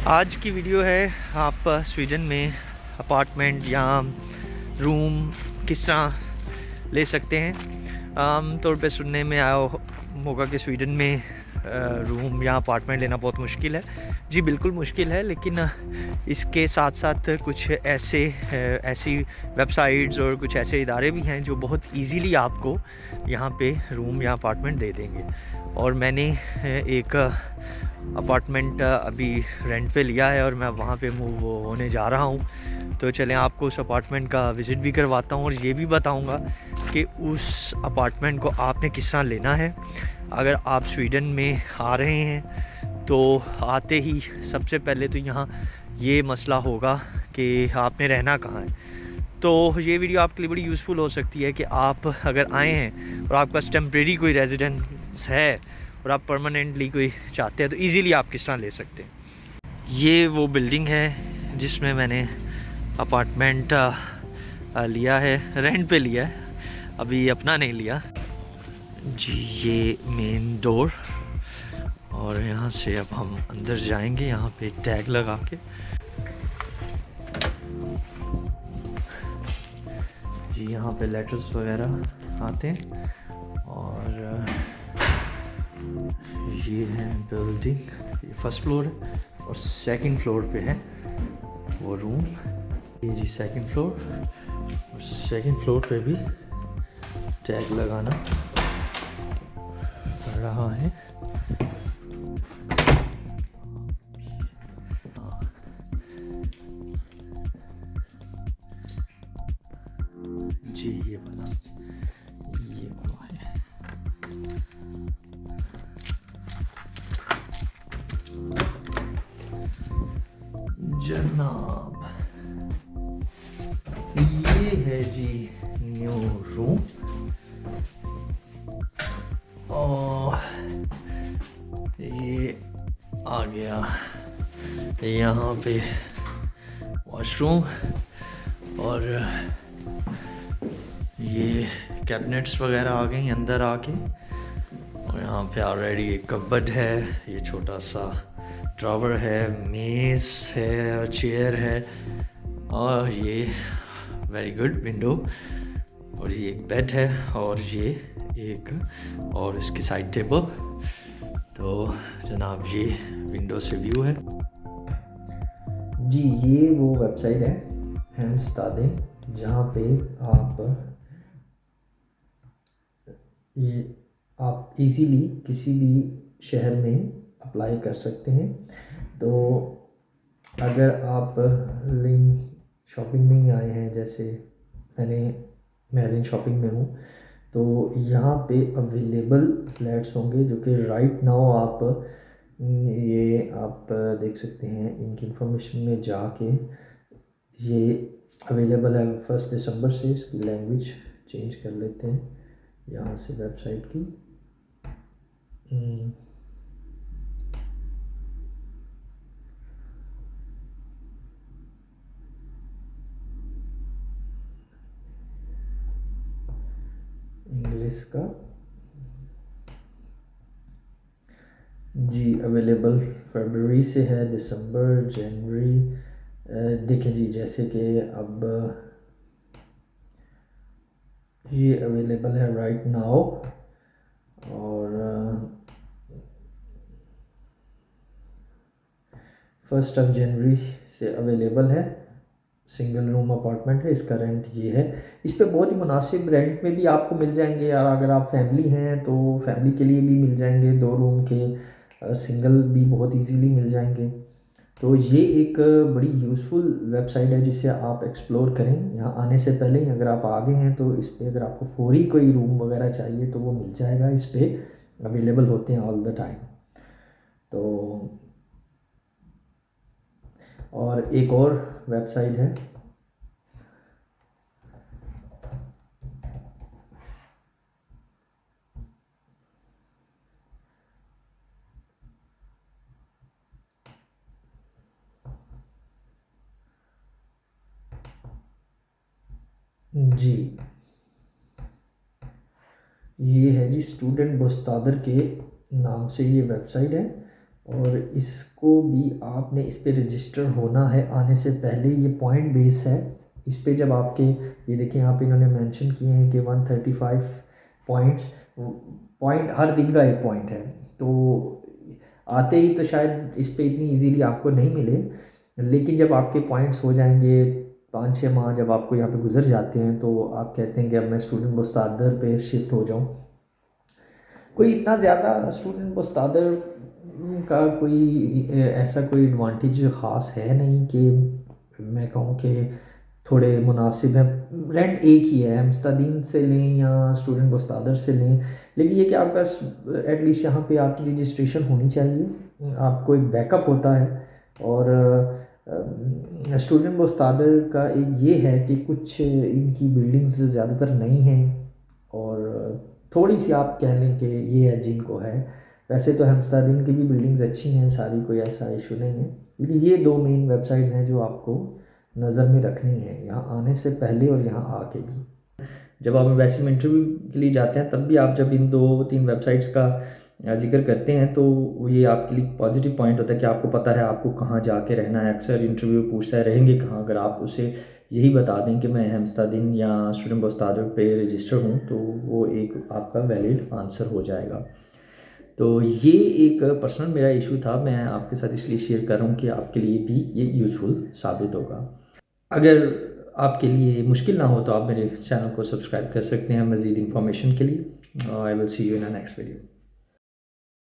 आज की वीडियो है आप स्वीडन में अपार्टमेंट या रूम किस तरह ले सकते हैं। आम तौर पे सुनने में आया होगा कि स्वीडन में रूम या अपार्टमेंट लेना बहुत मुश्किल है। जी बिल्कुल मुश्किल है, लेकिन इसके साथ साथ कुछ ऐसी वेबसाइट्स और कुछ ऐसे इदारे भी हैं जो बहुत इजीली आपको यहाँ पे रूम या अपार्टमेंट दे देंगे। और मैंने एक अपार्टमेंट अभी रेंट पे लिया है और मैं वहाँ पे मूव होने जा रहा हूँ। तो चलें आपको उस अपार्टमेंट का विज़िट भी करवाता हूँ और ये भी बताऊँगा कि उस अपार्टमेंट को आपने किस तरह लेना है। अगर आप स्वीडन में आ रहे हैं तो आते ही सबसे पहले तो यहाँ ये मसला होगा कि आपने रहना कहाँ है। तो ये वीडियो आपके लिए बड़ी यूज़फुल हो सकती है कि आप अगर आए हैं और आपका टेम्परेरी कोई रेजिडेंस है और आप परमानेंटली कोई चाहते हैं तो इजीली आप किस तरह ले सकते हैं। ये वो बिल्डिंग है जिसमें मैंने अपार्टमेंट लिया है, रेंट पे लिया है, अभी अपना नहीं लिया जी। ये मेन डोर, और यहाँ से अब हम अंदर जाएंगे। यहाँ पे टैग लगा के जी यहाँ पे लेटर्स वगैरह आते हैं। और ये है बिल्डिंग, ये फर्स्ट फ्लोर है और सेकंड फ्लोर पे है वो रूम। ये जी सेकंड फ्लोर, और सेकंड फ्लोर पे भी टैग लगाना पड़ रहा है। जी ये वाला है। जनाब ये है जी न्यू रूम, और ये आ गया यहाँ पे वॉशरूम, और ये कैबिनेट्स वगैरह आ गई अंदर आके। और यहाँ पे ऑलरेडी एक कबर्ड है, ये छोटा सा ड्रॉवर है, मेज़ है और चेयर है, और ये वेरी गुड विंडो, और ये एक बेड है, और ये एक और इसकी साइड टेबल। तो जनाब ये विंडो से व्यू है जी। ये वो वेबसाइट है हेमस्टाden, जहाँ पे आप इजीली किसी भी शहर में अप्लाई कर सकते हैं। तो अगर आप लिन शॉपिंग में ही आए हैं, जैसे मैं लिन शॉपिंग में हूँ, तो यहाँ पे अवेलेबल फ्लैट्स होंगे जो कि राइट नाउ आप देख सकते हैं इनकी इंफॉर्मेशन में जाके। ये अवेलेबल है 1 दिसंबर से। इसकी लैंग्वेज चेंज कर लेते हैं यहाँ से वेबसाइट की। इंग्लिश का जी अवेलेबल फरवरी से है, दिसंबर, जनवरी। देखें जी, जैसे कि अब ये अवेलेबल है राइट नाउ, और 1 जनवरी से अवेलेबल है। सिंगल रूम अपार्टमेंट है, इसका रेंट ये है। इस पे बहुत ही मुनासिब रेंट में भी आपको मिल जाएंगे यार। अगर आप फैमिली हैं तो फैमिली के लिए भी मिल जाएंगे 2 रूम के, सिंगल भी बहुत इजीली मिल जाएंगे। तो ये एक बड़ी यूज़फुल वेबसाइट है जिसे आप एक्सप्लोर करें। यहाँ आने से पहले ही अगर आप आ गए हैं तो इस पर अगर आपको फौरी कोई रूम वगैरह चाहिए तो वो मिल जाएगा। इस पर अवेलेबल होते हैं ऑल द टाइम। तो और एक और वेबसाइट है जी, ये है जी स्टूडेंट बोस्तादर के नाम से ये वेबसाइट है। और इसको भी आपने इस पे रजिस्टर होना है आने से पहले। ये पॉइंट बेस है। इस पे जब आपके ये देखिए यहाँ पे इन्होंने मेंशन किए हैं कि 135 पॉइंट्स, पॉइंट हर दिन का एक पॉइंट है। तो आते ही तो शायद इस पे इतनी इजीली आपको नहीं मिले, लेकिन जब आपके पॉइंट्स हो जाएंगे 5-6 माह जब आपको यहाँ पे गुजर जाते हैं तो आप कहते हैं कि अब मैं स्टूडेंट मुस्तादर पे शिफ्ट हो जाऊँ। कोई इतना ज़्यादा स्टूडेंट मुस्तादर का कोई ऐसा कोई एडवांटेज ख़ास है नहीं कि मैं कहूँ कि थोड़े मुनासिब हैं। रेंट एक ही है, मुस्तादीन से लें या स्टूडेंट मुस्तादर से लें, लेकिन ये कि आपका एटलीस्ट यहाँ पे आपकी रजिस्ट्रेशन होनी चाहिए, आपको एक बैकअप होता है। और स्टूडेंट मुस्तादर का एक ये है कि कुछ इनकी बिल्डिंग्स ज़्यादातर नहीं हैं और थोड़ी सी आप कह लें कि ये है जिनको है। वैसे तो हेमस्तादीन की भी बिल्डिंग्स अच्छी हैं सारी, कोई ऐसा इशू नहीं है, लेकिन ये दो मेन वेबसाइट्स हैं जो आपको नज़र में रखनी है यहाँ आने से पहले और यहाँ आके भी। जब आप वैसे में इंटरव्यू के लिए जाते हैं तब भी आप जब इन 2-3 वेबसाइट्स का जिक्र करते हैं तो ये आपके लिए पॉजिटिव पॉइंट होता है कि आपको पता है आपको कहाँ जाके रहना है। अक्सर इंटरव्यू पूछता है रहेंगे कहाँ, अगर आप उसे यही बता दें कि मैं हेमस्तादीन या स्टूडेंट मुस्तादर पे रजिस्टर हूँ तो वो एक आपका वैलिड आंसर हो जाएगा। तो ये एक पर्सनल मेरा इशू था, मैं आपके साथ इसलिए शेयर कर रहा हूँ कि आपके लिए भी ये यूज़फुल साबित होगा। अगर आपके लिए मुश्किल ना हो तो आप मेरे चैनल को सब्सक्राइब कर सकते हैं मज़ीद इन्फॉर्मेशन के लिए। I will see you in a next video.